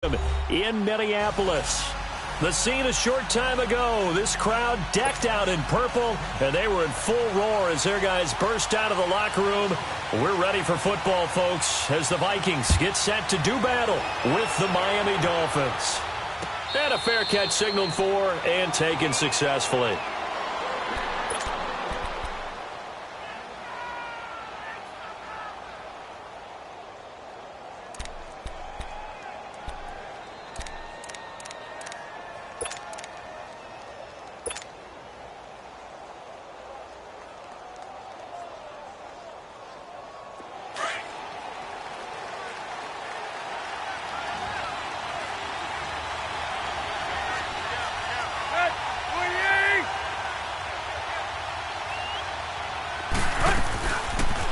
in Minneapolis. The scene a short time ago. This crowd decked out in purple, and they were in full roar as their guys burst out of the locker room. We're ready for football, folks, as the Vikings get set to do battle with the Miami Dolphins. And a fair catch signaled for and taken successfully.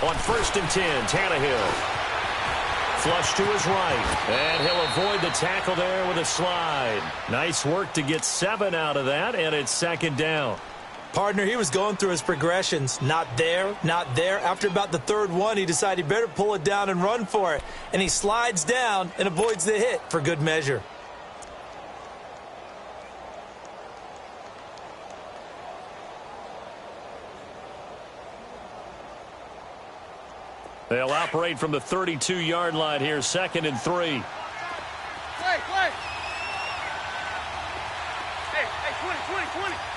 On 1st and 10, Tannehill. Flush to his right. And he'll avoid the tackle there with a slide. Nice work to get 7 out of that, and it's 2nd down. Partner, he was going through his progressions. Not there, not there. After about the 3rd one, he decided he better pull it down and run for it. And he slides down and avoids the hit for good measure. They'll operate from the 32-yard line here, 2nd and 3. Play. Hey,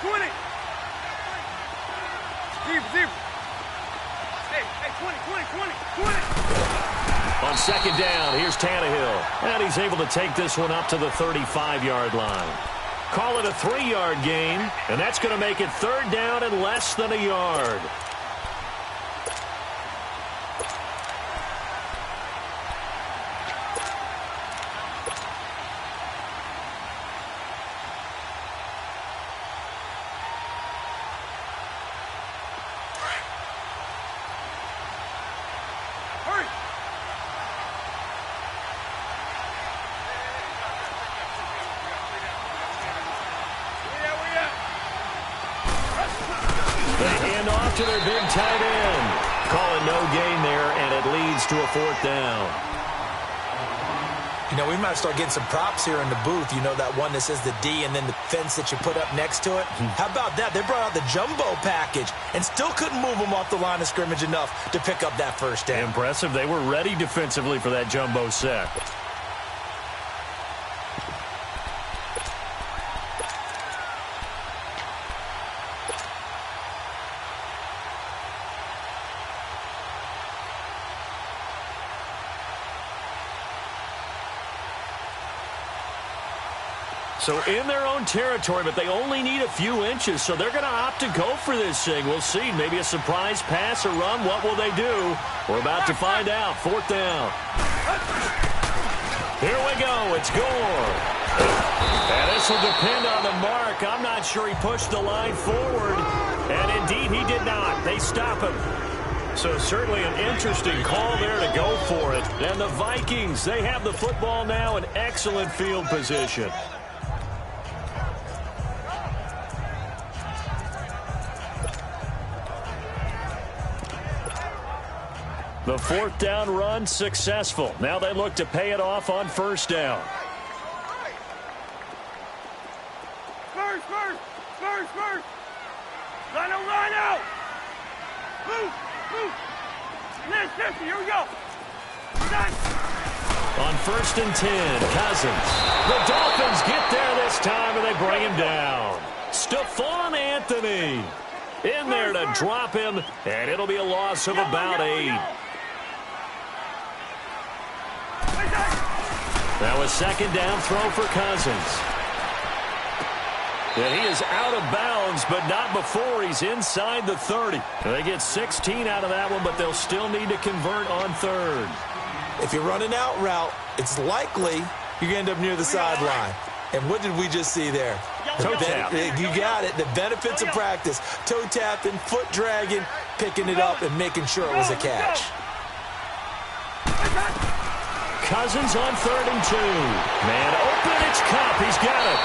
20. Zero. Hey, 20. On 2nd down, here's Tannehill. And he's able to take this one up to the 35-yard line. Call it a 3-yard gain, and that's going to make it 3rd down and less than a yard. To their big tight end. Calling no gain there, and it leads to a 4th down. You know, we might start getting some props here in the booth. You know, that one that says the D and then the fence that you put up next to it. How about that? They brought out the jumbo package and still couldn't move them off the line of scrimmage enough to pick up that 1st down. Impressive. They were ready defensively for that jumbo set. So in their own territory, but they only need a few inches, so they're going to opt to go for this thing. We'll see. Maybe a surprise pass or run. What will they do? We're about to find out. 4th down. Here we go. It's Gore. And this will depend on the mark. I'm not sure he pushed the line forward. And indeed, he did not. They stop him. So certainly an interesting call there to go for it. And the Vikings, they have the football now in excellent field position. The 4th down run successful. Now they look to pay it off on 1st down. First. Line out. Move. Next 50, here we go. Done. On 1st and 10, Cousins. The Dolphins get there this time, and they bring him down. Stephon Anthony in there to drop him, and it'll be a loss of about 8. That was 2nd down throw for Cousins. And he is out of bounds, but not before he's inside the 30. They get 16 out of that one, but they'll still need to convert on 3rd. If you're running out route, it's likely you're going to end up near the sideline. And what did we just see there? Toe tap. You got it. The benefits of practice. Toe tapping, foot dragging, picking it up, and making sure it was a catch. Cousins on 3rd and 2. Man open, it's Cup. He's got it.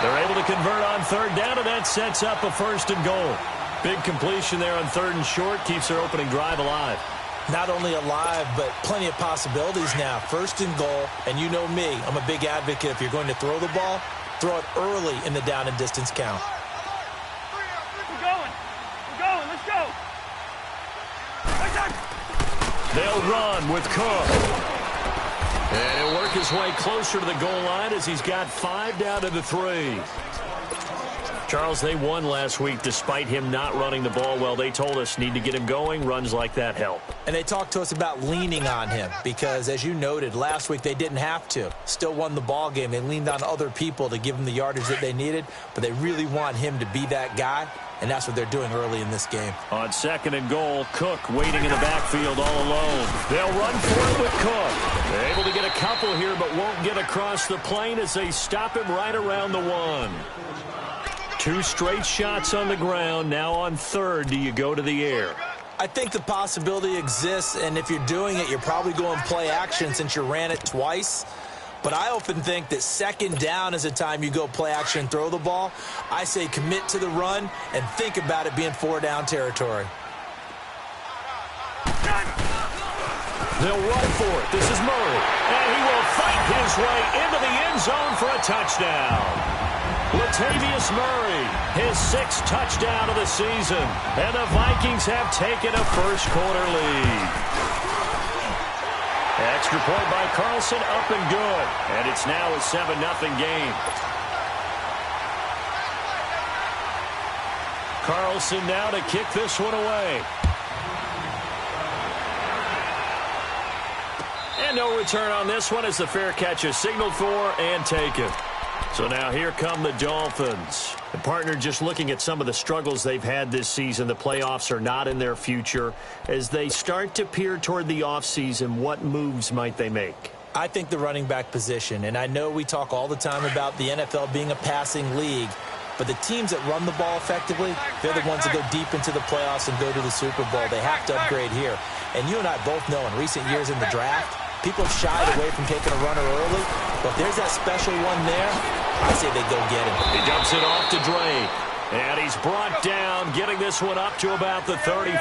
They're able to convert on 3rd down, and that sets up a 1st and goal. Big completion there on 3rd and short. Keeps their opening drive alive. Not only alive, but plenty of possibilities now. First and goal, and you know me, I'm a big advocate. If you're going to throw the ball, throw it early in the down and distance count. We're going. Let's go. They'll run with Cook. And he'll work his way closer to the goal line as he's got 5 down to the 3. Charles, they won last week despite him not running the ball well. They told us need to get him going. Runs like that help. And they talked to us about leaning on him because, as you noted, last week they didn't have to. Still won the ball game. They leaned on other people to give them the yardage that they needed, but they really want him to be that guy, and that's what they're doing early in this game. On 2nd and goal, Cook waiting in the backfield all alone. They'll run for it with Cook. They're able to get a couple here, but won't get across the plane as they stop him right around the 1. 2 straight shots on the ground. Now on 3rd, do you go to the air? I think the possibility exists, and if you're doing it, you're probably going play action since you ran it twice. But I often think that 2nd down is a time you go play action and throw the ball. I say commit to the run and think about it being 4 down territory. They'll run for it. This is Murray. And he will fight his way into the end zone for a touchdown. Latavius Murray, his 6th touchdown of the season. And the Vikings have taken a first-quarter lead. Extra point by Carlson, up and good. And it's now a 7-0 game. Carlson now to kick this one away. And no return on this one as the fair catch is signaled for and taken. So now here come the Dolphins. The partner, just looking at some of the struggles they've had this season, the playoffs are not in their future. As they start to peer toward the offseason, what moves might they make? I think the running back position, and I know we talk all the time about the NFL being a passing league, but the teams that run the ball effectively, they're the ones that go deep into the playoffs and go to the Super Bowl. They have to upgrade here. And you and I both know in recent years in the draft, people have shied away from taking a runner early, but there's that special one there. I say they go get him. He dumps it off to Drake, and he's brought down, getting this one up to about the 35.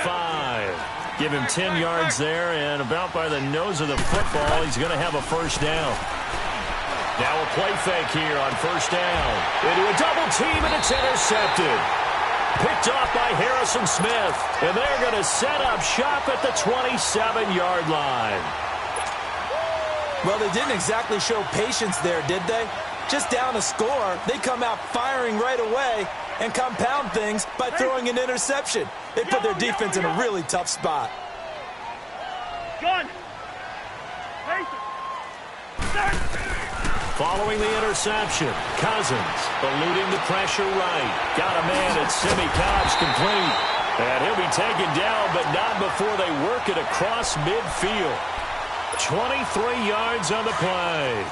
Give him 10 yards there, and about by the nose of the football, he's going to have a first down. Now a play fake here on first down. Into a double team, and it's intercepted. Picked off by Harrison Smith, and they're going to set up shop at the 27-yard line. Well, they didn't exactly show patience there, did they? Just down a score, they come out firing right away and compound things by throwing an interception. They put their defense in a really tough spot. Gun. Following the interception, Cousins eluding the pressure right. Got a man at Simi Cobbs complete. And he'll be taken down, but not before they work it across midfield. 23 yards on the play.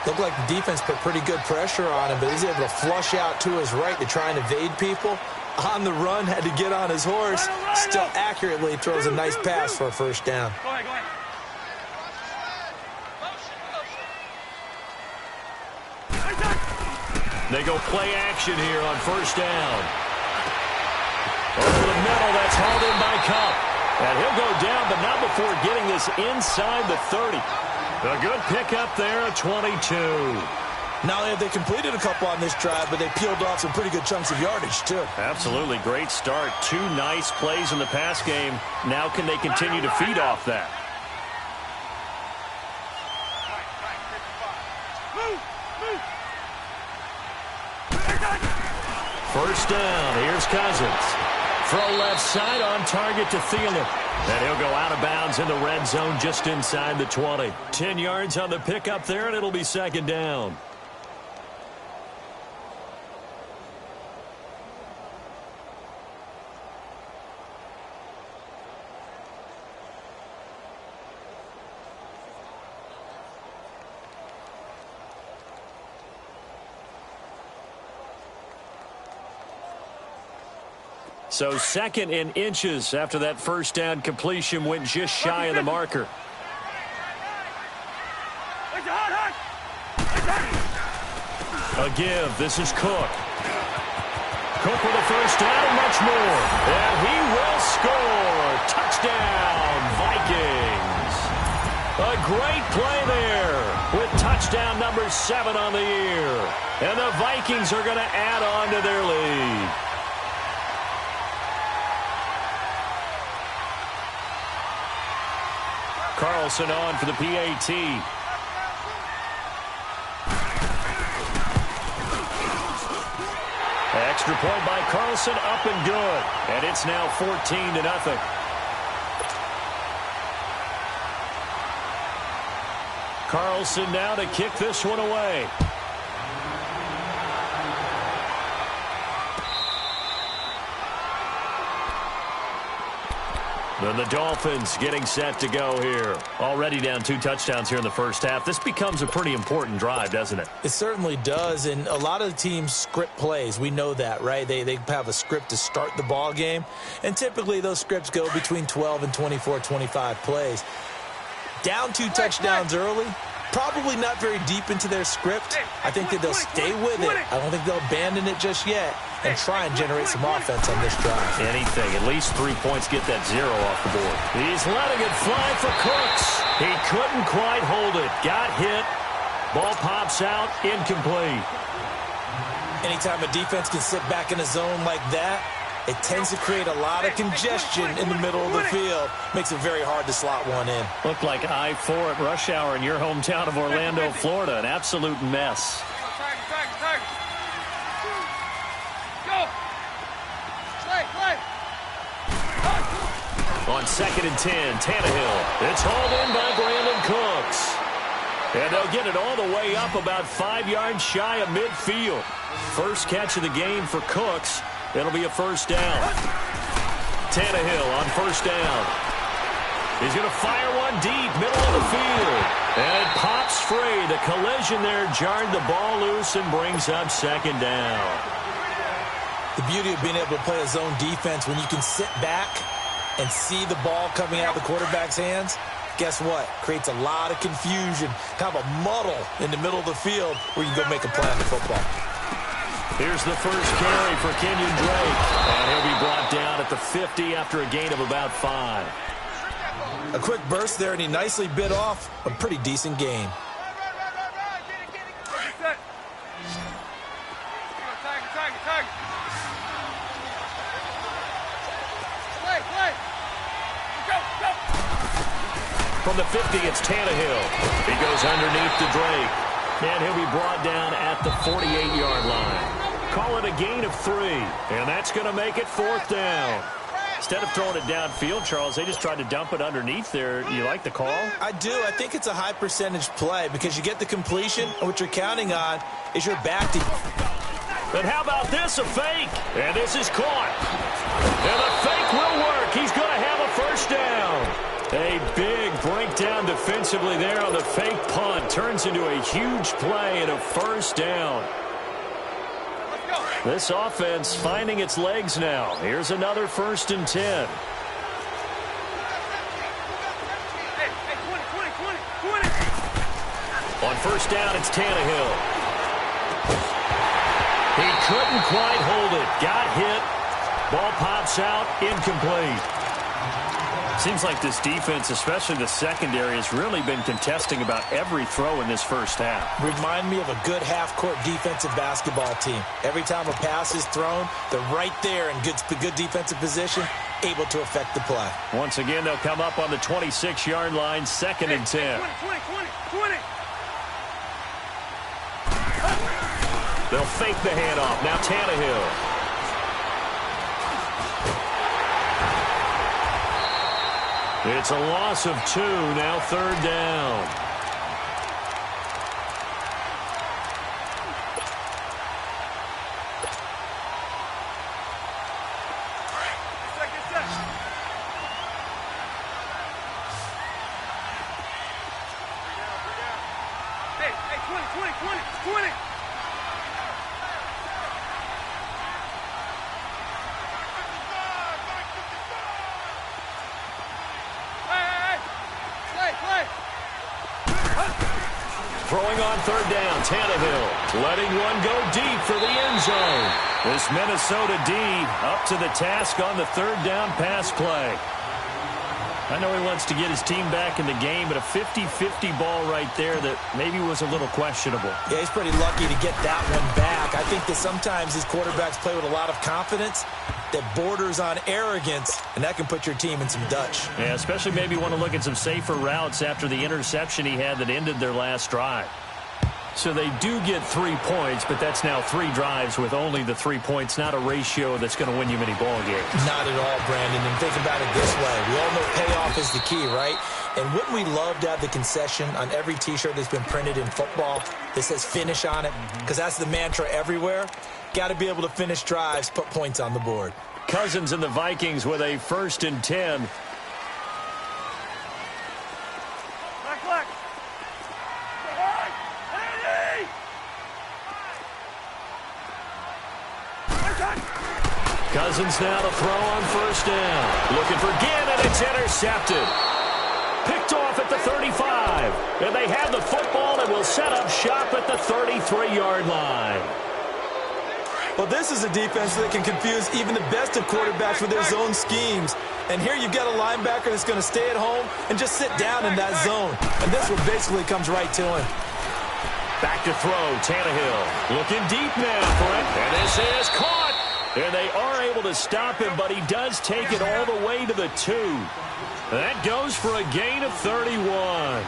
Looked like the defense put pretty good pressure on him, but he's able to flush out to his right to try and evade people. On the run, had to get on his horse. Still accurately throws a nice pass for a first down. Go ahead. They go play action here on first down. Over the middle, that's hauled in by Cup. And he'll go down, but not before getting this inside the 30. A good pickup there at 22. Not only have they completed a couple on this drive, but they peeled off some pretty good chunks of yardage, too. Absolutely. Great start. 2 nice plays in the pass game. Now can they continue to feed off that? First down. Here's Cousins. Throw left side on target to Thielen. And he'll go out of bounds in the red zone just inside the 20. 10 yards on the pickup there, and it'll be second down. So 2nd and inches after that first down completion went just shy of the marker. A give. This is Cook. Cook with a first down and much more. And he will score. Touchdown, Vikings. A great play there with touchdown number 7 on the year. And the Vikings are going to add on to their lead. Carlson on for the PAT. Extra point by Carlson, up and good. And it's now 14-0. Carlson now to kick this one away. Then the Dolphins getting set to go here. Already down 2 touchdowns here in the first half. This becomes a pretty important drive, doesn't it? It certainly does, and a lot of the teams script plays. We know that, right? They have a script to start the ball game, and typically those scripts go between 12 and 24, 25 plays. Down 2 touchdowns early, probably not very deep into their script. I think that they'll stay with it. I don't think they'll abandon it just yet and try and generate some offense on this drive. Anything, at least 3 points, get that 0 off the board. He's letting it fly for Cooks. He couldn't quite hold it. Got hit. Ball pops out, incomplete. Anytime a defense can sit back in a zone like that, it tends to create a lot of congestion in the middle of the field. Makes it very hard to slot one in. Looked like I-4 at rush hour in your hometown of Orlando, Florida. An absolute mess. On 2nd and 10, Tannehill. It's hauled in by Brandon Cooks. And they'll get it all the way up about 5 yards shy of midfield. First catch of the game for Cooks. It'll be a first down. Tannehill on first down. He's going to fire one deep, middle of the field. And it pops free. The collision there jarred the ball loose and brings up 2nd down. The beauty of being able to play a zone defense when you can sit back and see the ball coming out of the quarterback's hands, guess what? Creates a lot of confusion, kind of a muddle in the middle of the field where you can go make a play on the football. Here's the first carry for Kenyon Drake. And he'll be brought down at the 50 after a gain of about 5. A quick burst there, and he nicely bit off a pretty decent gain. From the 50, it's Tannehill. He goes underneath to Drake. And he'll be brought down at the 48-yard line. Call it a gain of 3. And that's going to make it 4th down. Instead of throwing it downfield, Charles, they just tried to dump it underneath there. You like the call? I do. I think it's a high percentage play because you get the completion, and what you're counting on is your back to... And how about this, a fake? And this is caught. And the fake will work. He's going to have a first down. A big breakdown defensively there on the fake punt. Turns into a huge play and a first down. This offense finding its legs now. Here's another 1st and 10. On first down, it's Tannehill. He couldn't quite hold it. Got hit. Ball pops out. Incomplete. Seems like this defense, especially the secondary, has really been contesting about every throw in this first half. Remind me of a good half-court defensive basketball team. Every time a pass is thrown, they're right there in good defensive position, able to affect the play. Once again, they'll come up on the 26-yard line, 2nd and 10. 20. They'll fake the handoff. Now Tannehill. It's a loss of 2, now 3rd down. Hey, 20. Throwing on 3rd down, Tannehill. letting one go deep for the end zone. This Minnesota D up to the task on the third down pass play. I know he wants to get his team back in the game, but a 50-50 ball right there that maybe was a little questionable. Yeah, he's pretty lucky to get that one back. I think that sometimes these quarterbacks play with a lot of confidence that borders on arrogance, and that can put your team in some Dutch. Yeah, especially maybe want to look at some safer routes after the interception he had that ended their last drive. So they do get 3 points, but that's now 3 drives with only the 3 points, not a ratio that's going to win you many ball games. Not at all, Brandon. And think about it this way. We all know payoff is the key, right? And wouldn't we love to have the concession on every T-shirt that's been printed in football that says finish on it? Because that's the mantra everywhere. Got to be able to finish drives, put points on the board. Cousins and the Vikings with a 1st and 10. Cousins now to throw on 1st down. Looking for Gannon. It's intercepted. Picked off at the 35. And they have the football and will set up shop at the 33-yard line. Well, this is a defense that can confuse even the best of quarterbacks with their zone schemes. And here you've got a linebacker that's going to stay at home and just sit down in that zone. And this one basically comes right to him. Back to throw. Tannehill looking deep now for it. And this is caught. And they are able to stop him, but he does take it all the way to the 2. That goes for a gain of 31.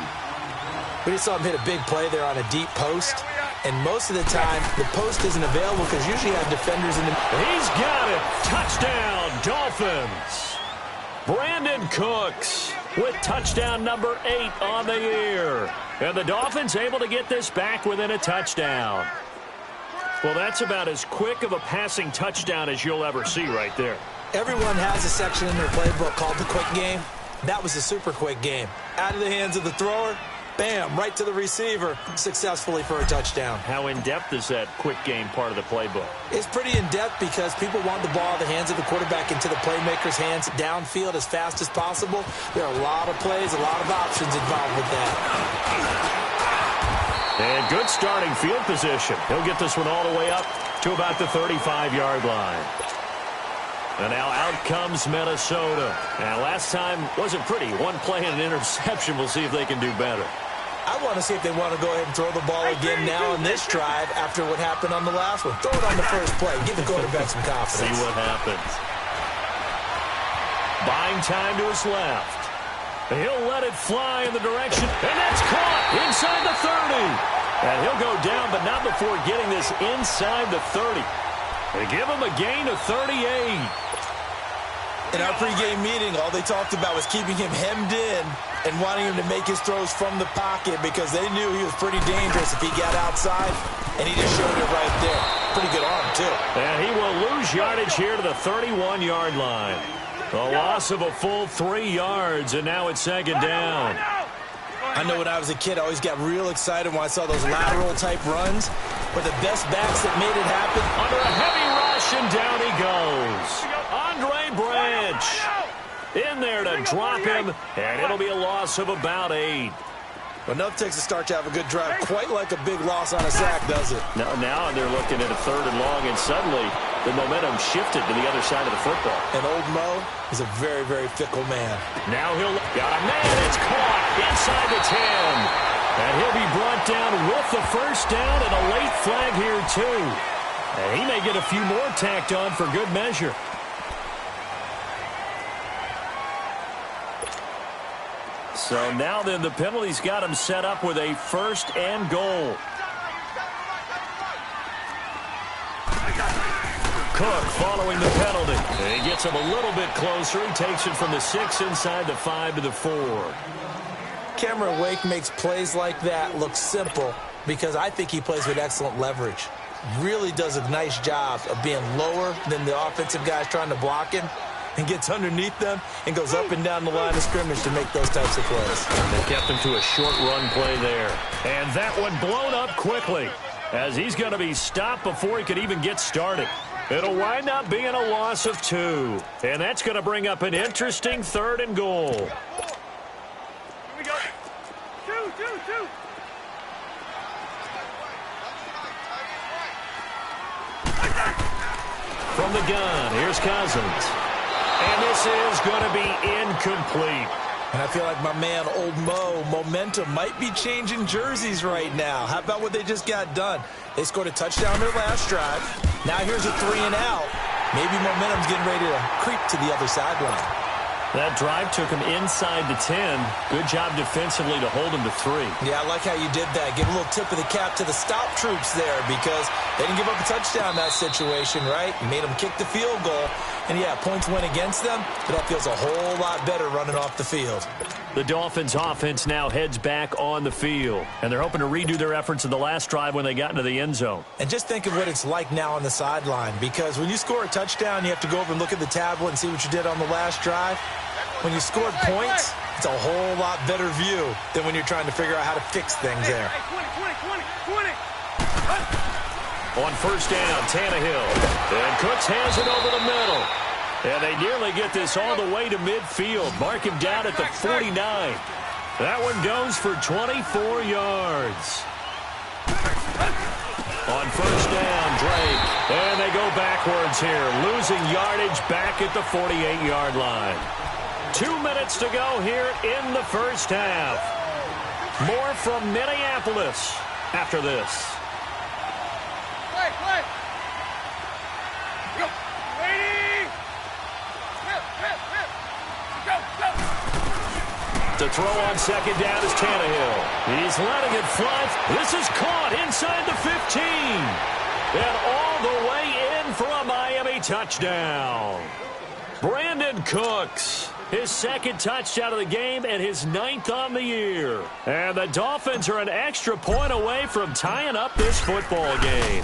We just saw him hit a big play there on a deep post. And most of the time, the post isn't available because usually you have defenders in the... He's got it. Touchdown, Dolphins. Brandon Cooks with touchdown number 8 on the year. And the Dolphins able to get this back within a touchdown. Well, that's about as quick of a passing touchdown as you'll ever see right there. Everyone has a section in their playbook called the quick game. That was a super quick game. Out of the hands of the thrower, bam, right to the receiver, successfully for a touchdown. How in-depth is that quick game part of the playbook? It's pretty in-depth because people want the ball out of the hands of the quarterback into the playmaker's hands downfield as fast as possible. There are a lot of plays, a lot of options involved with that. And good starting field position. He'll get this one all the way up to about the 35-yard line. And now out comes Minnesota. And last time wasn't pretty. One play and an interception. We'll see if they can do better. I want to see if they want to go ahead and throw the ball again now on this drive after what happened on the last one. Throw it on the first play. Give the quarterback some confidence. See what happens. Buying time to his left. He'll let it fly in the direction, and that's caught inside the 30. And he'll go down, but not before getting this inside the 30. They give him a gain of 38. In our pregame meeting, all they talked about was keeping him hemmed in and wanting him to make his throws from the pocket because they knew he was pretty dangerous if he got outside, and he just showed it right there. Pretty good arm, too. And he will lose yardage here to the 31-yard line. A loss of a full 3 yards, and now it's 2nd down. I know when I was a kid, I always got real excited when I saw those lateral-type runs, but the best backs that made it happen. Under a heavy rush, and down he goes. Andre Branch in there to drop him, and it'll be a loss of about 8. Well, enough takes a start to have a good drive, quite like a big loss on a sack, does it? Now they're looking at a 3rd and long, and suddenly the momentum shifted to the other side of the football. And old Mo is a very, very fickle man. Now he'll got a man. It's caught inside the 10. And he'll be brought down with the 1st down and a late flag here, too. And he may get a few more tacked on for good measure. So now then the penalty's got him set up with a 1st and goal. Cook following the penalty. He gets him a little bit closer. He takes it from the 6 inside the 5 to the 4. Cameron Wake makes plays like that look simple because I think he plays with excellent leverage. Really does a nice job of being lower than the offensive guys trying to block him and gets underneath them and goes up and down the line of scrimmage to make those types of plays. They kept him to a short run play there. And that one blown up quickly as he's going to be stopped before he could even get started. It'll wind up being a loss of 2. And that's going to bring up an interesting 3rd and goal. Here we go. Two. from the gun. Here's Cousins. And this is going to be incomplete. And I feel like my man, Old Mo, momentum might be changing jerseys right now. How about what they just got done? They scored a touchdown their last drive. Now here's a 3-and-out. Maybe momentum's getting ready to creep to the other sideline. That drive took him inside the 10. Good job defensively to hold him to 3. Yeah, I like how you did that. Give a little tip of the cap to the stop troops there because they didn't give up a touchdown in that situation, right? You made them kick the field goal. And, yeah, points went against them, but that feels a whole lot better running off the field. The Dolphins' offense now heads back on the field, and they're hoping to redo their efforts in the last drive when they got into the end zone. And just think of what it's like now on the sideline because when you score a touchdown, you have to go over and look at the tablet and see what you did on the last drive. When you scored points, it's a whole lot better view than when you're trying to figure out how to fix things there. 20. On first down, Tannehill. And Cooks hands it over the middle. And they nearly get this all the way to midfield. Mark him down at the 49. That one goes for 24 yards. On first down, Drake. And they go backwards here, losing yardage back at the 48-yard line. 2 minutes to go here in the first half. More from Minneapolis after this. Play. Go. Ready. Go. To throw on second down is Tannehill. He's letting it fly. This is caught inside the 15. And all the way in for a Miami touchdown. Brandon Cooks. His second touchdown of the game and his 9th on the year. And the Dolphins are an extra point away from tying up this football game.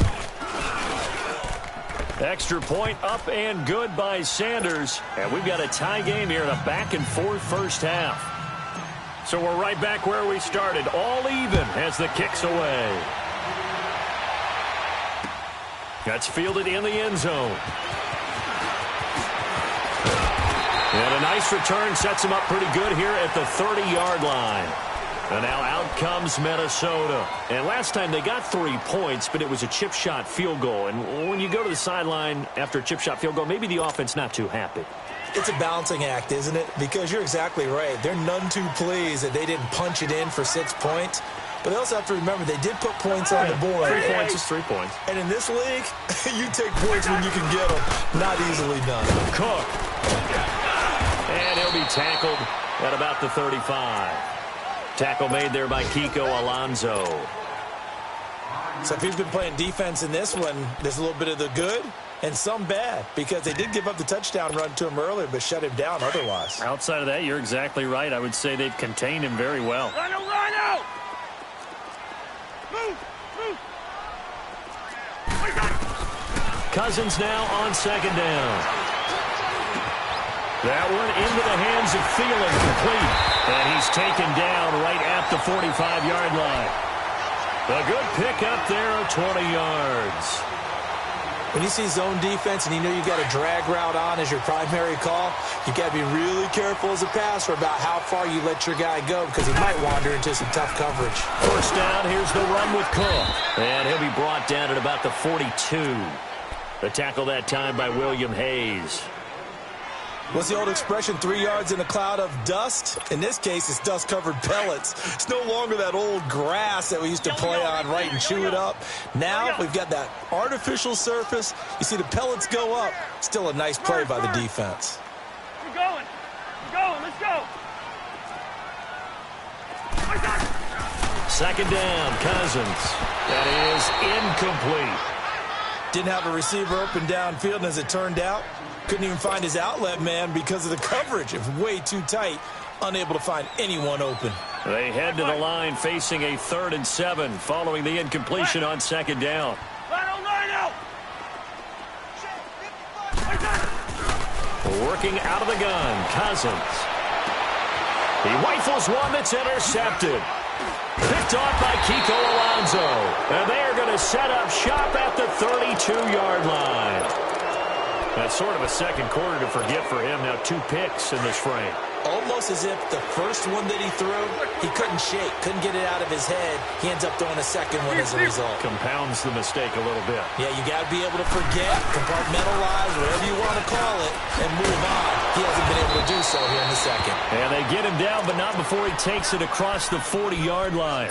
Extra point up and good by Sanders. And we've got a tie game here in a back-and-forth first half. So we're right back where we started. All even as the kick's away. That's fielded in the end zone. And a nice return sets him up pretty good here at the 30-yard line. And now out comes Minnesota. And last time they got 3 points, but it was a chip shot field goal. And when you go to the sideline after a chip shot field goal, maybe the offense not too happy. It's a balancing act, isn't it? Because you're exactly right. They're none too pleased that they didn't punch it in for 6 points. But they also have to remember they did put points on the board. 3 points is 3 points. And in this league, you take points when you can get them. Not easily done. Cook. And he'll be tackled at about the 35. Tackle made there by Kiko Alonso. So if he's been playing defense in this one, there's a little bit of the good and some bad because they did give up the touchdown run to him earlier but shut him down otherwise. Outside of that, you're exactly right. I would say they've contained him very well. Rhino! Move! Cousins now on second down. That one into the hands of Thielen, complete. And he's taken down right at the 45-yard line. A good pickup there of 20 yards. When you see zone defense and you know you got a drag route on as your primary call, you got to be really careful as a passer about how far you let your guy go because he might wander into some tough coverage. First down, here's the run with Cook. And he'll be brought down at about the 42. The tackle that time by William Hayes. What's the old expression, 3 yards in a cloud of dust? In this case, it's dust-covered pellets. It's no longer that old grass that we used to play on, right, and chew it up. Now we've got that artificial surface. You see the pellets go up. Still a nice play by the defense. We're going. Let's go. Second down, Cousins. That is incomplete. Didn't have a receiver open downfield, and as it turned out, couldn't even find his outlet man because of the coverage. It was way too tight, unable to find anyone open. They head to the line facing a 3rd and 7 following the incompletion on second down. Working out of the gun, Cousins. He rifles one that's intercepted. Picked off by Kiko Alonso. And they are going to set up shop at the 32-yard line. That's sort of a second quarter to forget for him. Now 2 picks in this frame. Almost almost as if the first one that he threw, he couldn't shake, couldn't get it out of his head. He ends up throwing a second one as a result. Compounds the mistake a little bit. Yeah, you got to be able to forget, compartmentalize, whatever you want to call it, and move on. He hasn't been able to do so here in the second. And they get him down, but not before he takes it across the 40-yard line.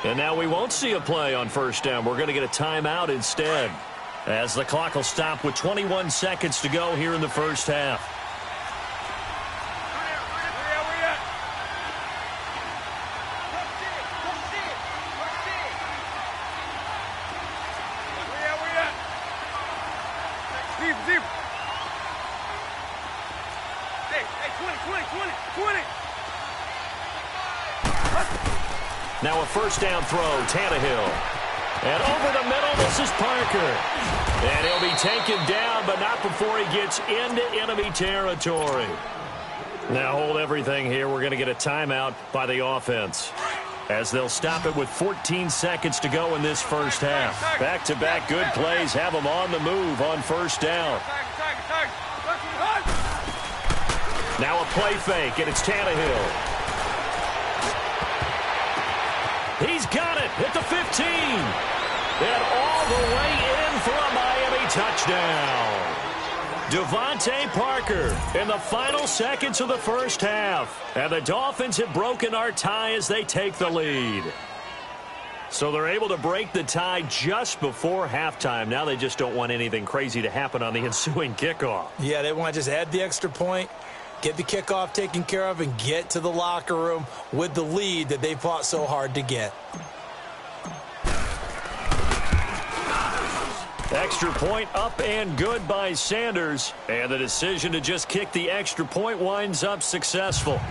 And now we won't see a play on first down. We're going to get a timeout instead, as the clock will stop with 21 seconds to go here in the first half. Now a first down throw, Tannehill. And over the middle, this is Parker. And he'll be taken down, but not before he gets into enemy territory. Now hold everything here. We're going to get a timeout by the offense, as they'll stop it with 14 seconds to go in this first half. Back-to-back good plays have them on the move on first down. Now a play fake, and it's Tannehill. He's got it at the 15. And all the way in for a Miami touchdown. Devontae Parker in the final seconds of the first half. And the Dolphins have broken our tie as they take the lead. So they're able to break the tie just before halftime. Now they just don't want anything crazy to happen on the ensuing kickoff. Yeah, they want to just add the extra point, get the kickoff taken care of, and get to the locker room with the lead that they fought so hard to get. Extra point up and good by Sanders. And the decision to just kick the extra point winds up successful.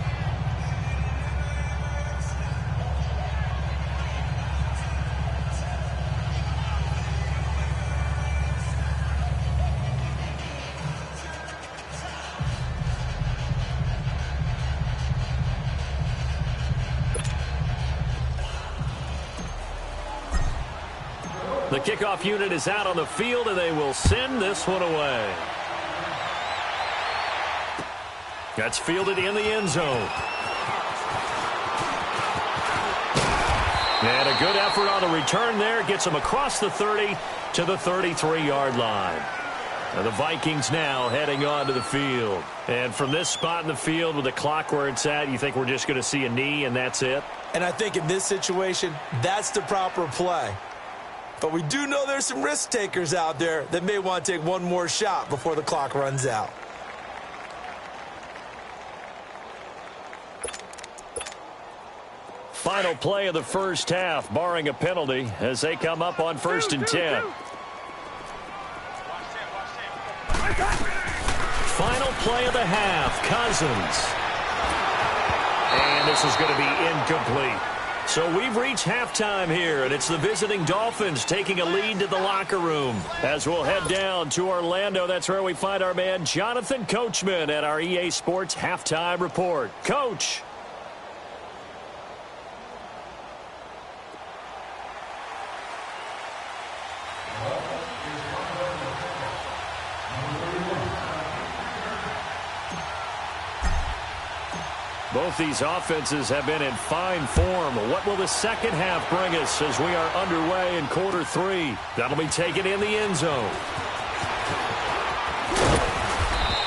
The kickoff unit is out on the field, and they will send this one away. That's fielded in the end zone. And a good effort on the return there. Gets them across the 30 to the 33-yard line. And the Vikings now heading onto the field. And from this spot in the field with the clock where it's at, you think we're just going to see a knee and that's it? And I think in this situation, that's the proper play. But we do know there's some risk takers out there that may want to take one more shot before the clock runs out. Final play of the first half, barring a penalty, as they come up on 1st and 10. Final play of the half, Cousins. And this is going to be incomplete. So we've reached halftime here, and it's the visiting Dolphins taking a lead to the locker room. As we'll head down to Orlando, that's where we find our man Jonathan Coachman at our EA Sports Halftime Report. Coach. Both these offenses have been in fine form. What will the second half bring us as we are underway in quarter 3? That'll be taken in the end zone.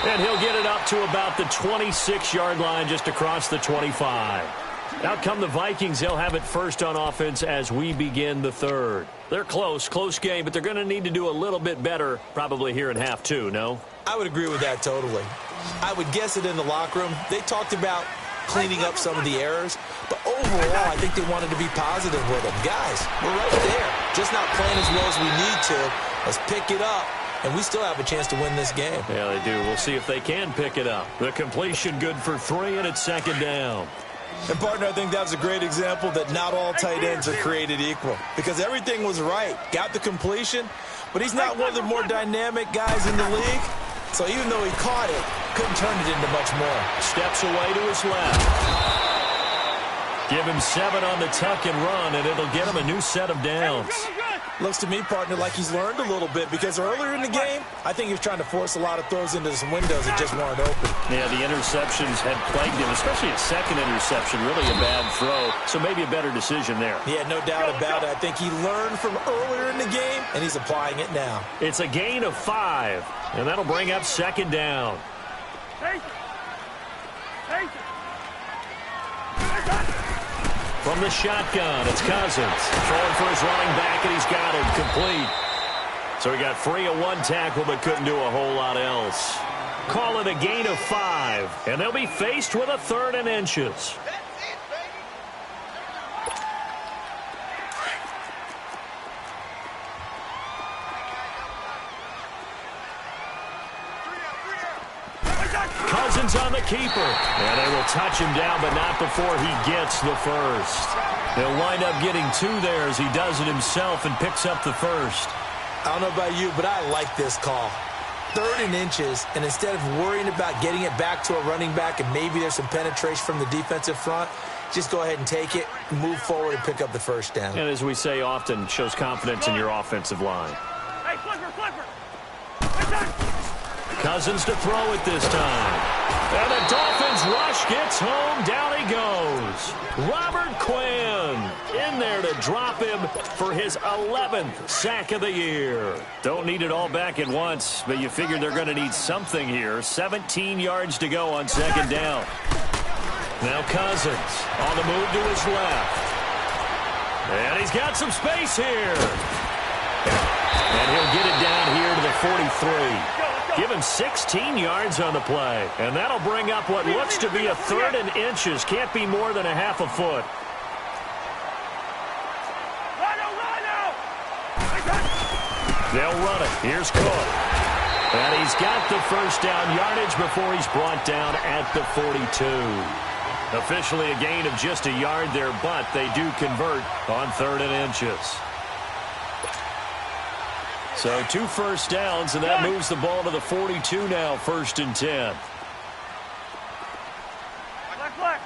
And he'll get it up to about the 26-yard line, just across the 25. Out come the Vikings. They'll have it first on offense as we begin the third. They're close game, but they're going to need to do a little bit better probably here in half 2, no? I would agree with that totally. I would guess it in the locker room. They talked about cleaning up some of the errors, but overall, I think they wanted to be positive with them. Guys, we're right there. Just not playing as well as we need to. Let's pick it up, and we still have a chance to win this game. Yeah, they do. We'll see if they can pick it up. The completion good for 3, and it's second down. And, partner, I think that was a great example that not all tight ends are created equal, because everything was right. Got the completion, but he's not one of the more dynamic guys in the league. So even though he caught it, couldn't turn it into much more. Steps away to his left. Give him 7 on the tuck and run, and it'll get him a new set of downs. Looks to me, partner, like he's learned a little bit because earlier in the game, I think he was trying to force a lot of throws into some windows that just weren't open. Yeah, the interceptions had plagued him, especially a second interception, really a bad throw, so maybe a better decision there. Yeah, no doubt about it. I think he learned from earlier in the game, and he's applying it now. It's a gain of 5, and that'll bring up second down. From the shotgun, it's Cousins. Throwing for his running back, and he's got him complete. So he got free of one tackle, but couldn't do a whole lot else. Call it a gain of 5, and they'll be faced with a 3rd and inches. Cousins on the keeper. And they will touch him down, but not before he gets the first. He'll wind up getting 2 there as he does it himself and picks up the first. I don't know about you, but I like this call. 3rd and inches, and instead of worrying about getting it back to a running back and maybe there's some penetration from the defensive front, just go ahead and take it, move forward, and pick up the first down. And as we say often, shows confidence in your offensive line. Hey, flipper. Cousins to throw it this time. And the Dolphins rush gets home. Down he goes. Robert Quinn in there to drop him for his 11th sack of the year. Don't need it all back at once, but you figure they're going to need something here. 17 yards to go on second down. Now Cousins on the move to his left. And he's got some space here. And he'll get it down here to the 43. Give him 16 yards on the play. And that'll bring up what looks to be a 3rd and inches. Can't be more than a half a foot. They'll run it. Here's Cook. And he's got the first down yardage before he's brought down at the 42. Officially a gain of just a yard there, but they do convert on 3rd and inches. So 2 first downs, and that moves the ball to the 42 now, 1st and 10. Black.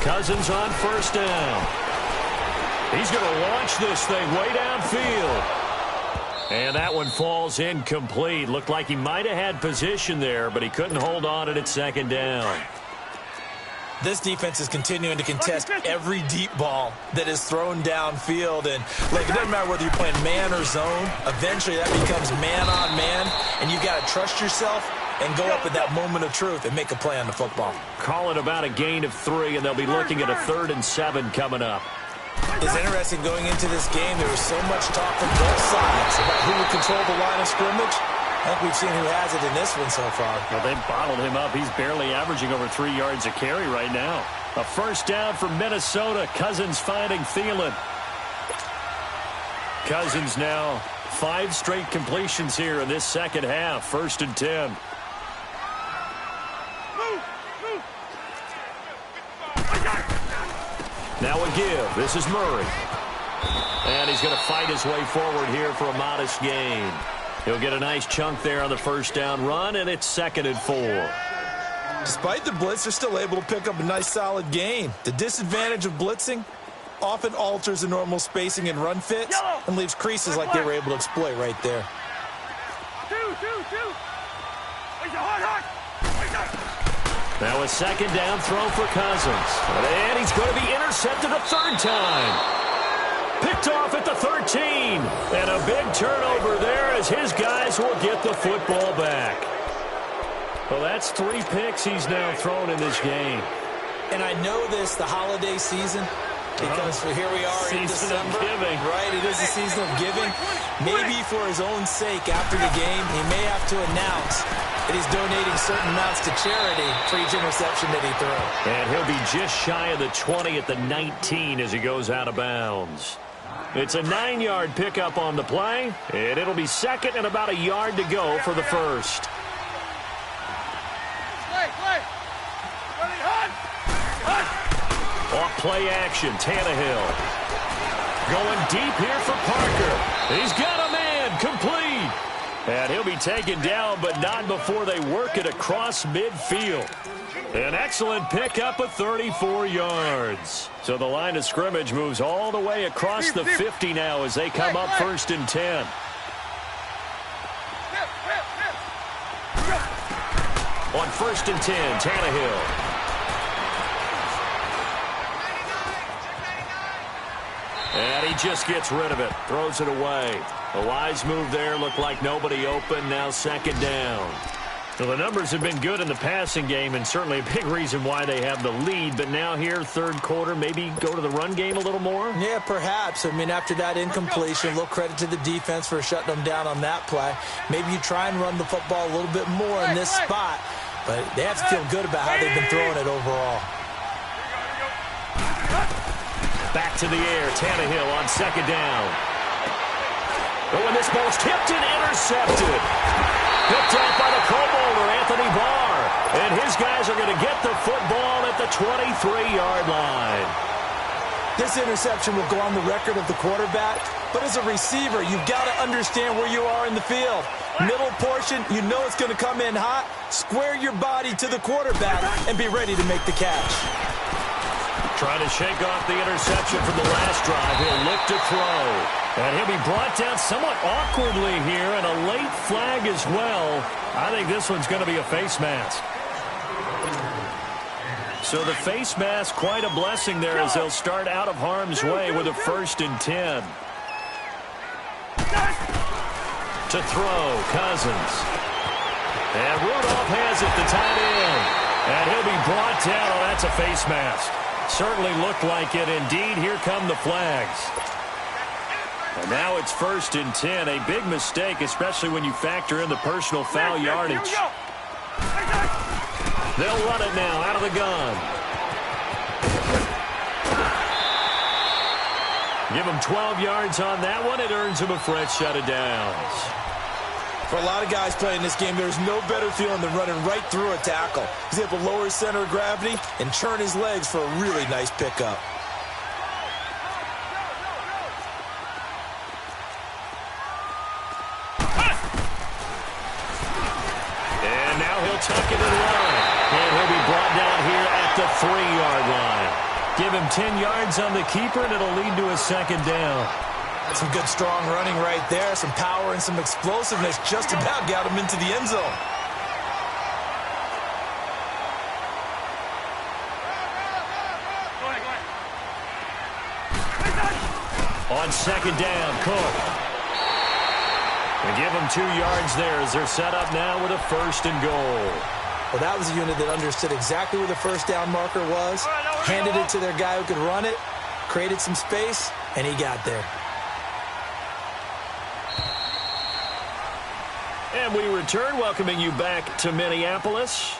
Cousins on first down. He's going to launch this thing way downfield. And that one falls incomplete. Looked like he might have had position there, but he couldn't hold on at second down. This defense is continuing to contest every deep ball that is thrown downfield. And, look, it doesn't matter whether you're playing man or zone. Eventually, that becomes man-on-man, and you've got to trust yourself and go up at that moment of truth and make a play on the football. Call it about a gain of 3, and they'll be looking at a 3rd and 7 coming up. It's interesting going into this game. There was so much talk from both sides about who would control the line of scrimmage. I think we've seen who has it in this one so far. Well, they've bottled him up. He's barely averaging over 3 yards a carry right now. A first down for Minnesota. Cousins finding Thielen. Cousins now 5 straight completions here in this second half. 1st and 10. Now a give. This is Murray. And he's going to fight his way forward here for a modest gain. He'll get a nice chunk there on the first down run, and it's 2nd and 4. Despite the blitz, they're still able to pick up a nice solid gain. The disadvantage of blitzing often alters the normal spacing and run fits and leaves creases like they were able to exploit right there. Now a second down throw for Cousins. And he's going to be intercepted a 3rd time. Picked off at the 13. And a big turnover there as his guys will get the football back. Well, that's 3 picks he's now thrown in this game. And I know this, the holiday season, because here we are in December. Right, it is the season of giving. Maybe for his own sake after the game, he may have to announce that he's donating certain amounts to charity for each interception that he throws. And he'll be just shy of the 20 at the 19 as he goes out of bounds. It's a 9-yard pickup on the play, and it'll be 2nd and about a yard to go for the first. Off play action, Tannehill. Going deep here for Parker. He's got a man, complete. And he'll be taken down, but not before they work it across midfield. An excellent pickup of 34 yards. So the line of scrimmage moves all the way across the 50 now as they come up 1st and 10. On 1st and 10, Tannehill. And he just gets rid of it, throws it away. A wise move there, looked like nobody open, now 2nd down. So the numbers have been good in the passing game and certainly a big reason why they have the lead. But now here, 3rd quarter, maybe go to the run game a little more? Yeah, perhaps. I mean, after that incompletion, a little credit to the defense for shutting them down on that play. Maybe you try and run the football a little bit more in this spot. But they have to feel good about how they've been throwing it overall. Back to the air, Tannehill on 2nd down. Oh, and this ball's tipped and intercepted. Picked off by the Pro Bowler, Anthony Barr. And his guys are going to get the football at the 23-yard line. This interception will go on the record of the quarterback, but as a receiver, you've got to understand where you are in the field. Middle portion, you know it's going to come in hot. Square your body to the quarterback and be ready to make the catch. Trying to shake off the interception from the last drive. He'll look to throw. And he'll be brought down somewhat awkwardly here, and a late flag as well. I think this one's going to be a face mask. So the face mask, quite a blessing there as they'll start out of harm's way with a 1st and 10. To throw, Cousins. And Rudolph has it, the tight end. And he'll be brought down. Oh, that's a face mask. Certainly looked like it. Indeed, here come the flags. And now it's 1st and 10. A big mistake, especially when you factor in the personal foul yardage. They'll run it now out of the gun. Give them 12 yards on that one. It earns him a fresh set of downs. For a lot of guys playing this game, there's no better feeling than running right through a tackle. He's able to lower his center of gravity and churn his legs for a really nice pickup. And now he'll tuck it and run. And he'll be brought down here at the 3-yard line. Give him 10 yards on the keeper, and it'll lead to a 2nd down. Some good, strong running right there. Some power and some explosiveness just about got him into the end zone. On 2nd down, Cook. And give them 2 yards there as they're set up now with a 1st and goal. Well, that was a unit that understood exactly where the 1st down marker was, handed it to their guy who could run it, created some space, and he got there. And we return, welcoming you back to Minneapolis.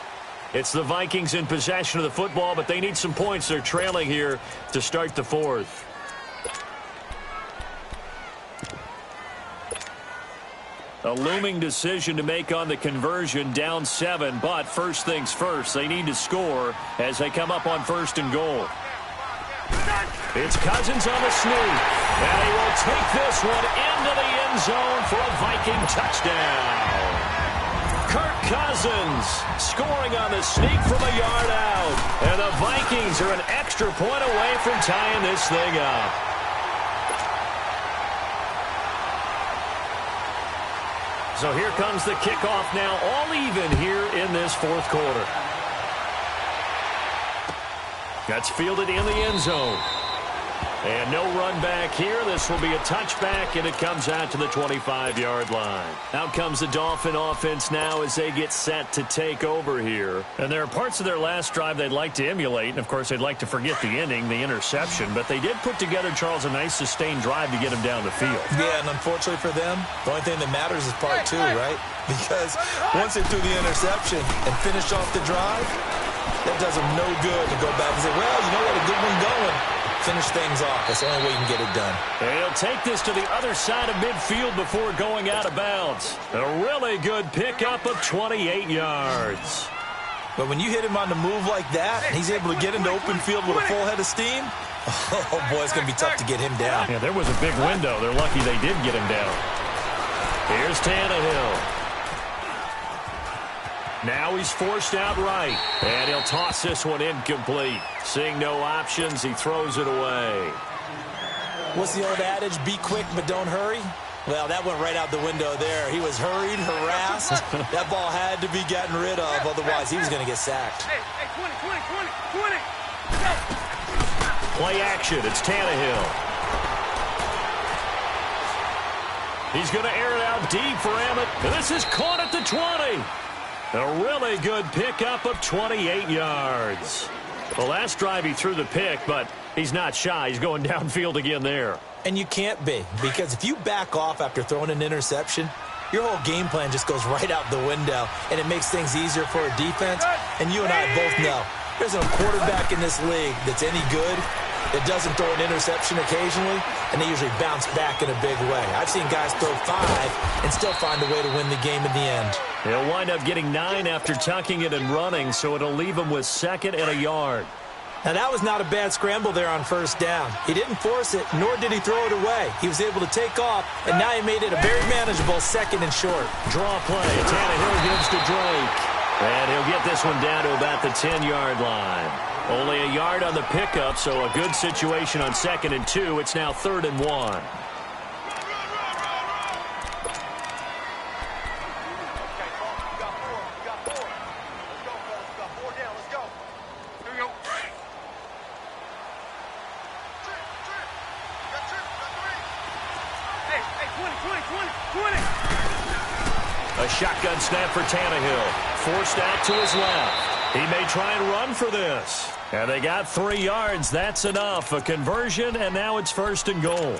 It's the Vikings in possession of the football, but they need some points. They're trailing here to start the 4th. A looming decision to make on the conversion, down 7, but first things first, they need to score as they come up on 1st and goal. It's Cousins on the sneak, and he will take this one into the end zone for a Viking touchdown. Kirk Cousins scoring on the sneak from a yard out, and the Vikings are an extra point away from tying this thing up. So here comes the kickoff now, all even here in this 4th quarter. That's fielded in the end zone. And no run back here. This will be a touchback, and it comes out to the 25-yard line. Out comes the Dolphin offense now as they get set to take over here. And there are parts of their last drive they'd like to emulate. And, of course, they'd like to forget the ending, the interception. But they did put together, Charles, a nice sustained drive to get him down the field. Yeah, and unfortunately for them, the only thing that matters is part 2, right? Because once they threw the interception and finished off the drive, that does them no good to go back and say, well, you know what, a good one going. Finish things off. That's the only way you can get it done. And he'll take this to the other side of midfield before going out of bounds. A really good pickup of 28 yards. But when you hit him on the move like that, and he's able to get into open field with a full head of steam, oh, boy, it's going to be tough to get him down. Yeah, there was a big window. They're lucky they did get him down. Here's Tannehill. Now he's forced out right. And he'll toss this one incomplete. Seeing no options, he throws it away. What's the old adage? Be quick, but don't hurry? Well, that went right out the window there. He was hurried, harassed. That ball had to be gotten rid of, otherwise he was going to get sacked. Hey, 20, 20. Go. Play action. It's Tannehill. He's going to air it out deep for Emmett. And this is caught at the 20. A really good pickup of 28 yards. The last drive he threw the pick, but he's not shy. He's going downfield again there. And you can't be, because if you back off after throwing an interception, your whole game plan just goes right out the window, and it makes things easier for a defense. And you and I both know there's no quarterback in this league that's any good that doesn't throw an interception occasionally, and they usually bounce back in a big way. I've seen guys throw 5 and still find a way to win the game in the end. He'll wind up getting 9 after tucking it and running, so it'll leave him with 2nd and a yard. Now, that was not a bad scramble there on first down. He didn't force it, nor did he throw it away. He was able to take off, and now he made it a very manageable 2nd and short. Draw play. Tannehill gives to Drake. And he'll get this one down to about the 10-yard line. Only a yard on the pickup, so a good situation on 2nd and 2. It's now 3rd and 1. A shotgun snap for Tannehill. Forced out to his left. He may try and run for this. And they got 3 yards. That's enough. A conversion, and now it's 1st and goal.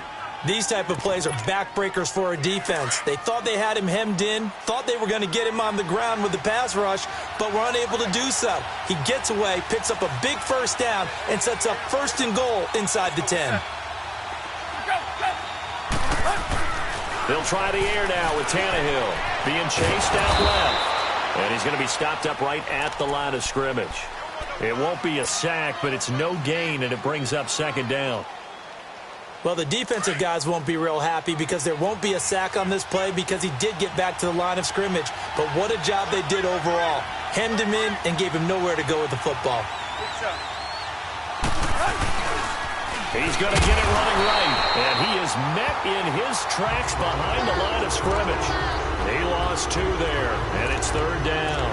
These type of plays are backbreakers for a defense. They thought they had him hemmed in, thought they were going to get him on the ground with the pass rush, but were unable to do so. He gets away, picks up a big first down, and sets up 1st and goal inside the 10. They'll try the air now with Tannehill. Being chased out left. And he's going to be stopped up right at the line of scrimmage. It won't be a sack, but it's no gain, and it brings up 2nd down. Well, the defensive guys won't be real happy because there won't be a sack on this play because he did get back to the line of scrimmage. But what a job they did overall. Hemmed him in and gave him nowhere to go with the football. He's going to get it running right. And he is met in his tracks behind the line of scrimmage. He lost 2 there, and it's 3rd down.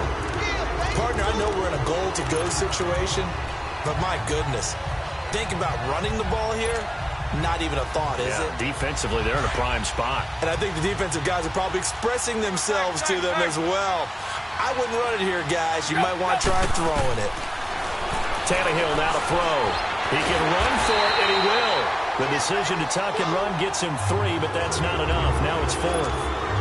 Partner, I know we're in a goal-to-go situation, but my goodness. Think about running the ball here. Not even a thought, is it? Defensively, they're in a prime spot. And I think the defensive guys are probably expressing themselves to them as well. I wouldn't run it here, guys. You might want to try throwing it. Tannehill now to throw. He can run for it, and he will. The decision to tuck and run gets him 3, but that's not enough. Now it's 4th.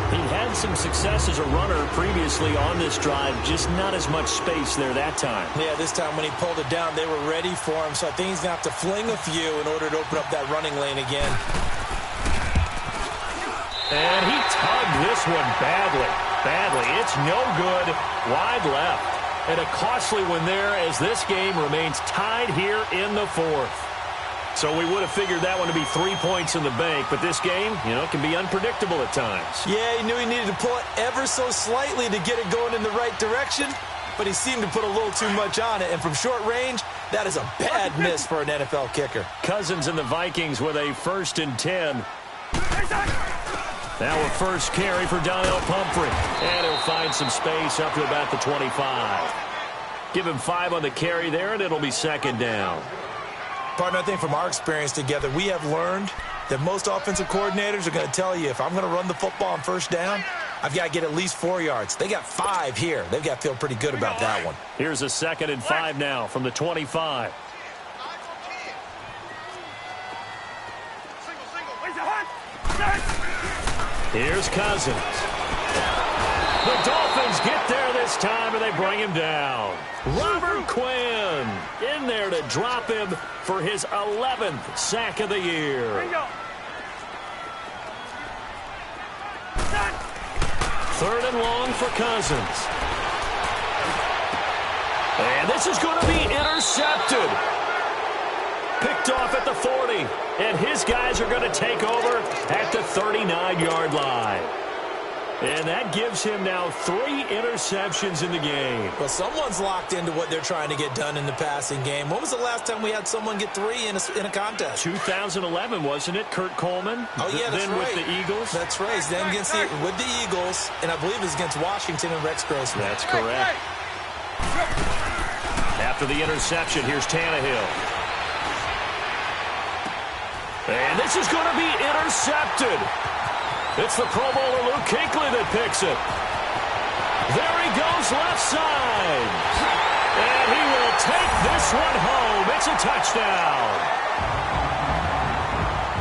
He had some success as a runner previously on this drive, just not as much space there that time. Yeah, this time when he pulled it down, they were ready for him, so I think he's going to have to fling a few in order to open up that running lane again. And he tugged this one badly. It's no good. Wide left. And a costly one there as this game remains tied here in the 4th. So we would have figured that one to be 3 points in the bank, but this game, can be unpredictable at times. Yeah, he knew he needed to pull it ever so slightly to get it going in the right direction, but he seemed to put a little too much on it, and from short range, that is a bad miss for an NFL kicker. Cousins and the Vikings with a 1st and 10. Now a first carry for Donnell Pumphrey, and he'll find some space up to about the 25. Give him 5 on the carry there, and it'll be 2nd down. Partner, I think from our experience together, we have learned that most offensive coordinators are going to tell you, if I'm going to run the football on 1st down, I've got to get at least 4 yards. They got 5 here. They've got to feel pretty good about that one. Here's a 2nd and 5 now from the 25. Here's Cousins. The Dolphins get there this time, and they bring him down. Robert Quinn in there to drop him for his 11th sack of the year. 3rd and long for Cousins. And this is going to be intercepted. Picked off at the 40. And his guys are going to take over at the 39-yard line. And that gives him now 3 interceptions in the game. Well, someone's locked into what they're trying to get done in the passing game. When was the last time we had someone get 3 in a contest? 2011, wasn't it? Kurt Coleman? Oh, yeah, that's then right. with the Eagles? That's right. Then with the Eagles, and I believe it was against Washington and Rex Grossman. That's correct. After the interception, here's Tannehill. And this is going to be intercepted. It's the Pro Bowler Luke Kuechly that picks it. There he goes left side. And he will take this one home. It's a touchdown.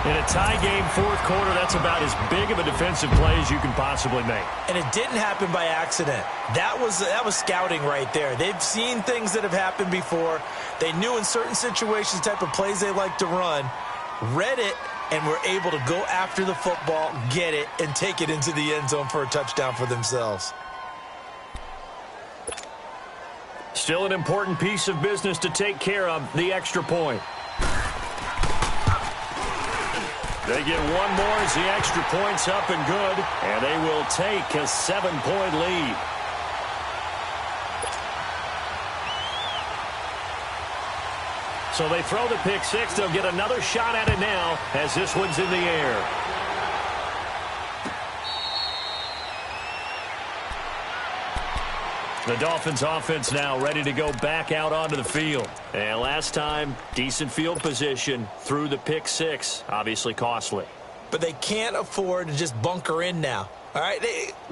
In a tie game fourth quarter, that's about as big of a defensive play as you can possibly make. And it didn't happen by accident. That was scouting right there. They've seen things that have happened before. They knew in certain situations the type of plays they like to run, read it, and were able to go after the football, get it, and take it into the end zone for a touchdown for themselves. Still an important piece of business to take care of, the extra point. They get one more as the extra point's up and good, and they will take a 7-point lead. So they throw the pick six. They'll get another shot at it now as this one's in the air. The Dolphins offense now ready to go back out onto the field. And last time, decent field position through the pick six. Obviously costly. But they can't afford to just bunker in now. All right,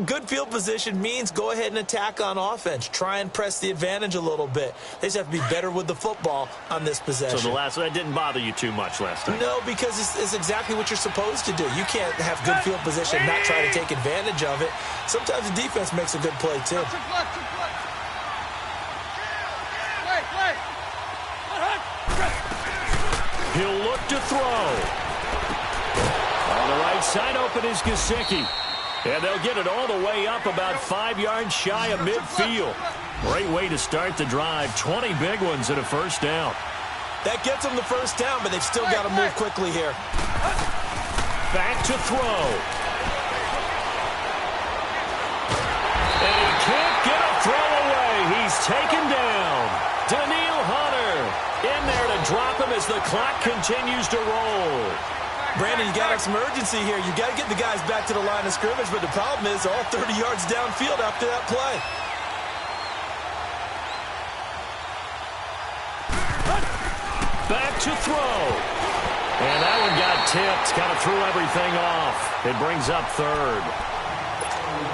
good field position means go ahead and attack on offense. Try and press the advantage a little bit. They just have to be better with the football on this possession. So that didn't bother you too much last time? No, because it's exactly what you're supposed to do. You can't have good field position and not try to take advantage of it. Sometimes the defense makes a good play, too. He'll look to throw. On the right side open is Gesicki. And they'll get it all the way up about 5 yards shy of midfield. Great way to start the drive. 20 big ones and a first down. That gets them the first down, but they've still got to move quickly here. Back to throw. And he can't get a throw away. He's taken down. Daniil Hunter in there to drop him as the clock continues to roll. Brandon, you got to have some urgency here. You got to get the guys back to the line of scrimmage, but the problem is all 30 yards downfield after that play. Back to throw. And that one got tipped. Kind of threw everything off. It brings up third.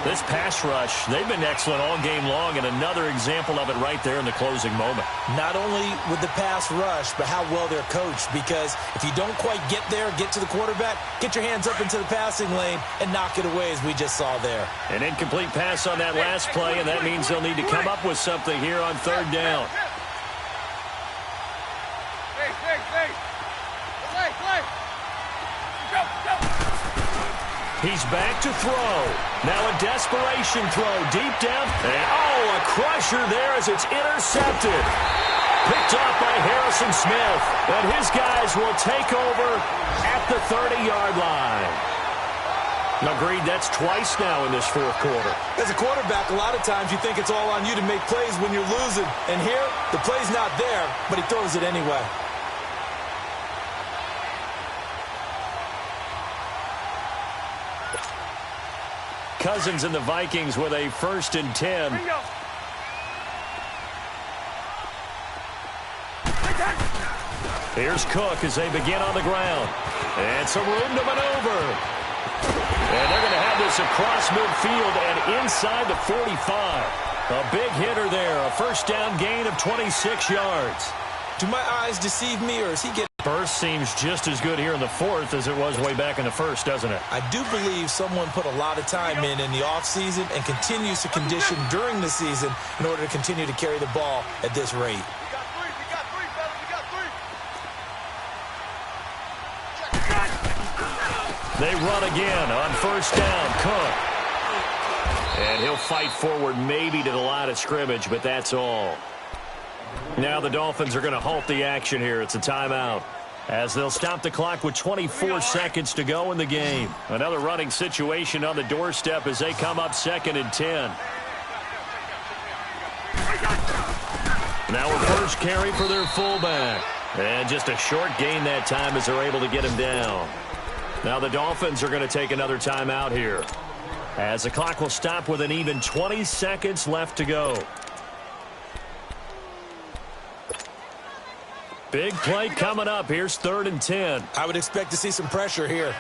This pass rush, they've been excellent all game long, and another example of it right there in the closing moment. Not only with the pass rush, but how well they're coached, because if you don't quite get there, get to the quarterback, get your hands up into the passing lane and knock it away as we just saw there. An incomplete pass on that last play, and that means they'll need to come up with something here on third down. He's back to throw. Now a desperation throw deep down. And a crusher there as it's intercepted. Picked off by Harrison Smith. And his guys will take over at the 30-yard line. Agreed, that's twice now in this fourth quarter. As a quarterback, a lot of times you think it's all on you to make plays when you're losing. And here, the play's not there, but he throws it anyway. Cousins and the Vikings with a 1st and 10. Here's Cook as they begin on the ground. And some room to maneuver. And they're going to have this across midfield and inside the 45. A big hitter there. A first down gain of 26 yards. Do my eyes deceive me, or is he getting... Burst seems just as good here in the fourth as it was way back in the first, doesn't it? I do believe someone put a lot of time in the offseason and continues to condition during the season in order to continue to carry the ball at this rate. They run again on first down. Cook. And he'll fight forward maybe to the line of scrimmage, but that's all. Now the Dolphins are going to halt the action here. It's a timeout. as they'll stop the clock with 24 seconds to go in the game. Another running situation on the doorstep as they come up 2nd and 10. Now a first carry for their fullback. And just a short gain that time as they're able to get him down. Now the Dolphins are going to take another timeout here, as the clock will stop with an even 20 seconds left to go. Big play coming up. Here's 3rd and 10. I would expect to see some pressure here.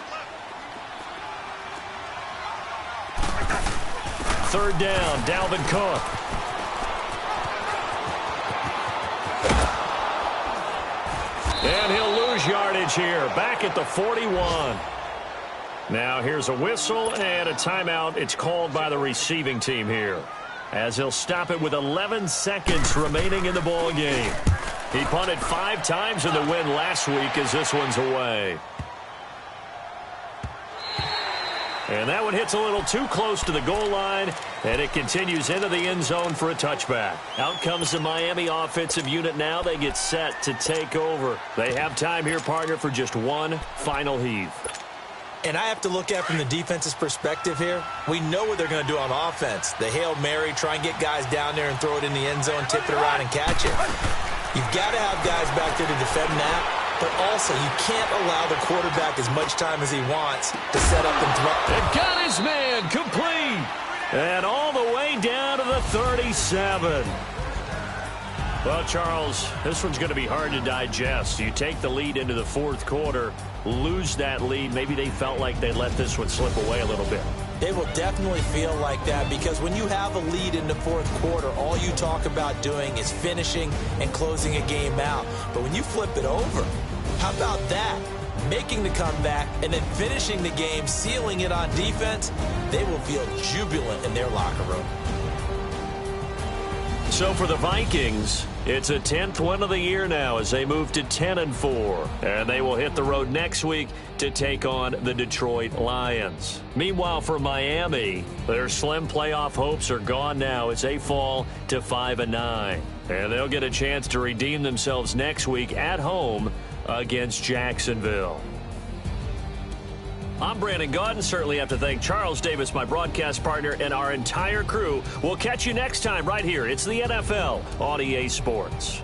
3rd down, Dalvin Cook. And he'll lose yardage here, back at the 41. Now here's a whistle and a timeout. It's called by the receiving team here, as he'll stop it with 11 seconds remaining in the ball game. He punted 5 times in the win last week as this one's away. And that one hits a little too close to the goal line, and it continues into the end zone for a touchback. Out comes the Miami offensive unit now. They get set to take over. They have time here, partner, for just one final heave. And I have to look at it from the defense's perspective here. We know what they're going to do on offense. The Hail Mary, try and get guys down there and throw it in the end zone, tip it around and catch it. You've got to have guys back there to defend that. But also, you can't allow the quarterback as much time as he wants to set up and throw. And got his man complete. And all the way down to the 37. Well, Charles, this one's going to be hard to digest. You take the lead into the 4th quarter, lose that lead. Maybe they felt like they let this one slip away a little bit. They will definitely feel like that, because when you have a lead in the 4th quarter, all you talk about doing is finishing and closing a game out. But when you flip it over, how about that? Making the comeback and then finishing the game, sealing it on defense, they will feel jubilant in their locker room. So for the Vikings, it's a 10th win of the year now as they move to 10-4. And they will hit the road next week to take on the Detroit Lions. Meanwhile, for Miami, their slim playoff hopes are gone now as they fall to 5-9. And they'll get a chance to redeem themselves next week at home against Jacksonville. I'm Brandon Gaudin. Certainly have to thank Charles Davis, my broadcast partner, and our entire crew. We'll catch you next time right here. It's the NFL on EA Sports.